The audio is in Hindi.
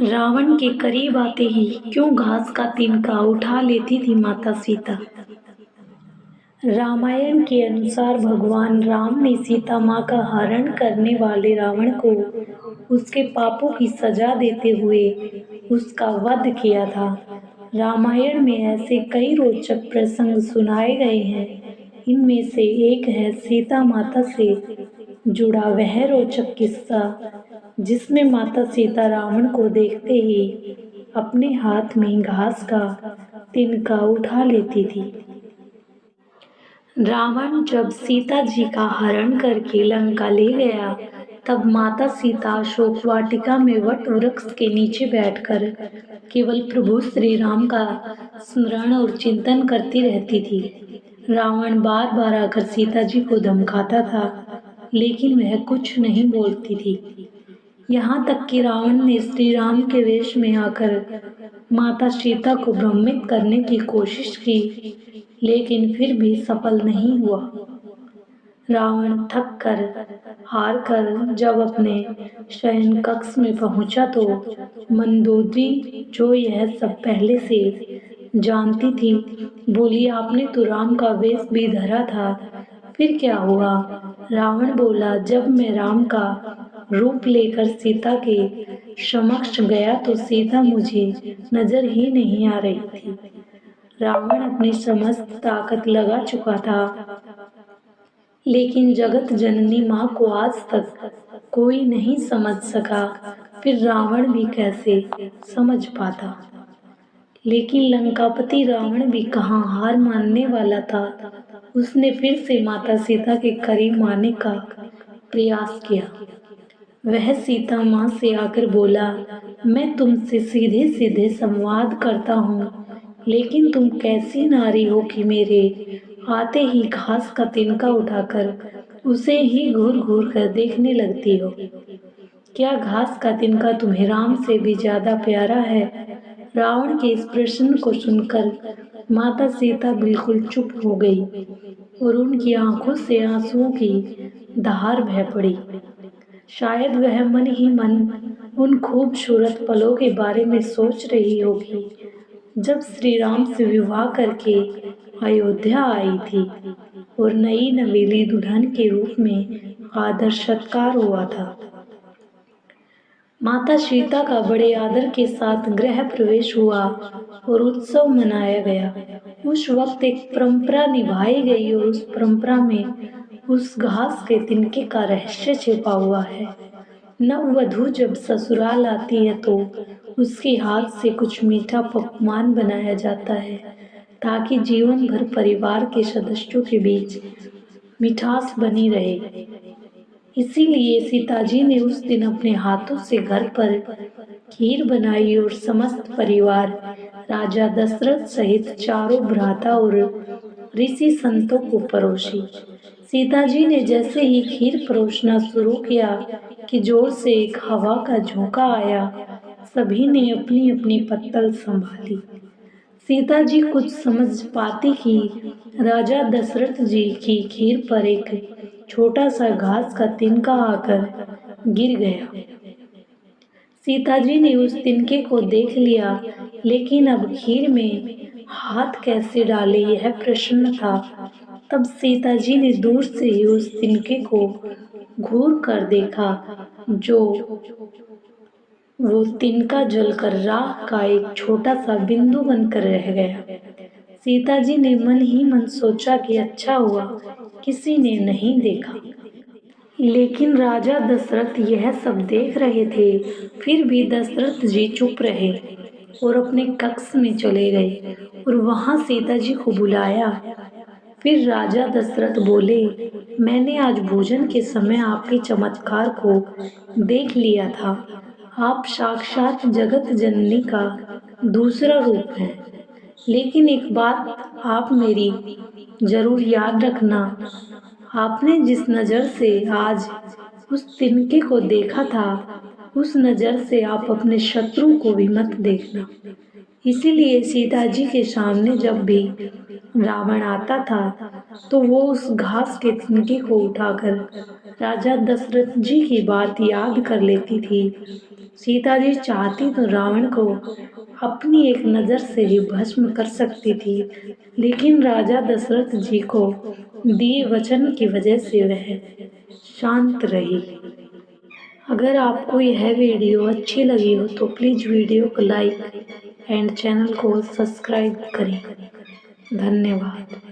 रावण के करीब आते ही क्यों घास का तिनका उठा लेती थी माता सीता। रामायण के अनुसार भगवान राम ने सीता माँ का हरण करने वाले रावण को उसके पापों की सजा देते हुए उसका वध किया था। रामायण में ऐसे कई रोचक प्रसंग सुनाए गए हैं। इनमें से एक है सीता माता से जुड़ा वह रोचक किस्सा जिसमें माता सीता रावण को देखते ही अपने हाथ में घास का तिनका उठा लेती थी। रावण जब सीता जी का हरण करके लंका ले गया तब माता सीता अशोक वाटिका में वट वृक्ष के नीचे बैठकर केवल प्रभु श्री राम का स्मरण और चिंतन करती रहती थी। रावण बार बार आकर सीता जी को धमकाता था लेकिन वह कुछ नहीं बोलती थी। यहाँ तक कि रावण ने श्री राम के वेश में आकर माता सीता को भ्रमित करने की कोशिश की लेकिन फिर भी सफल नहीं हुआ। रावण थक कर हार कर जब अपने शयन कक्ष में पहुंचा तो मंदोदरी जो यह सब पहले से जानती थी बोली, आपने तो राम का वेश भी धरा था, फिर क्या हुआ? रावण बोला, जब मैं राम का रूप लेकर सीता के समक्ष गया तो सीता मुझे नजर ही नहीं आ रही थी। रावण अपनी समस्त ताकत लगा चुका था लेकिन जगत जननी माँ को आज तक कोई नहीं समझ सका, फिर रावण भी कैसे समझ पाता। लेकिन लंकापति रावण भी कहाँ हार मानने वाला था। उसने फिर से माता सीता के करीब आने का प्रयास किया। वह सीता माँ से आकर बोला, मैं तुमसे सीधे सीधे संवाद करता हूँ लेकिन तुम कैसी नारी हो कि मेरे आते ही घास का तिनका उठाकर उसे ही घूर घूर कर देखने लगती हो। क्या घास का तिनका तुम्हें राम से भी ज्यादा प्यारा है? रावण के इस प्रश्न को सुनकर माता सीता बिल्कुल चुप हो गई और उनकी आंखों से आंसुओं की धार बह पड़ी। शायद वह मन ही मन उन खूबसूरत पलों के बारे में सोच रही होगी जब श्री राम से विवाह करके अयोध्या आई थी और नई नवेली दुल्हन के रूप में आदर सत्कार हुआ था। माता सीता का बड़े आदर के साथ गृह प्रवेश हुआ और उत्सव मनाया गया। उस वक्त एक परंपरा निभाई गई और उस परंपरा में उस घास के तिनके का रहस्य छिपा हुआ है। नववधू जब ससुराल आती है तो उसके हाथ से कुछ मीठा पकवान बनाया जाता है ताकि जीवन भर परिवार के सदस्यों के बीच मिठास बनी रहे। इसीलिए सीताजी ने उस दिन अपने हाथों से घर पर खीर बनाई और समस्त परिवार राजा दशरथ सहित चारों भ्राता और ऋषि संतों को परोसी। सीताजी ने जैसे ही खीर परोसना शुरू किया कि जोर से एक हवा का झोंका आया। सभी ने अपनी अपनी पत्तल संभाली। सीता जी कुछ समझ पाती कि राजा दशरथ जी की खीर पर एक छोटा सा घास का तिनका आकर गिर गया। सीता जी ने उस तिनके को देख लिया लेकिन अब खीर में हाथ कैसे डाले यह प्रश्न था। तब सीता जी ने दूर से ही उस तिनके को घूर कर देखा जो वो तिनका जलकर राख का एक छोटा सा बिंदु बनकर रह गया। सीता जी ने मन ही मन सोचा कि अच्छा हुआ किसी ने नहीं देखा। लेकिन राजा दशरथ यह सब देख रहे थे। फिर भी दशरथ जी चुप रहे और अपने कक्ष में चले गए और वहां सीता जी को बुलाया। फिर राजा दशरथ बोले, मैंने आज भोजन के समय आपके चमत्कार को देख लिया था। आप साक्षात जगत जननी का दूसरा रूप है। लेकिन एक बात आप मेरी जरूर याद रखना, आपने जिस नजर से आज उस तिनके को देखा था उस नजर से आप अपने शत्रु को भी मत देखना। इसीलिए सीता जी के सामने जब भी रावण आता था तो वो उस घास के तिनके को उठाकर राजा दशरथ जी की बात याद कर लेती थी। सीता जी चाहती तो रावण को अपनी एक नज़र से ही भस्म कर सकती थी, लेकिन राजा दशरथ जी को दिए वचन की वजह से वह शांत रही। अगर आपको यह वीडियो अच्छी लगी हो तो प्लीज़ वीडियो को लाइक एंड चैनल को सब्सक्राइब करें। धन्यवाद।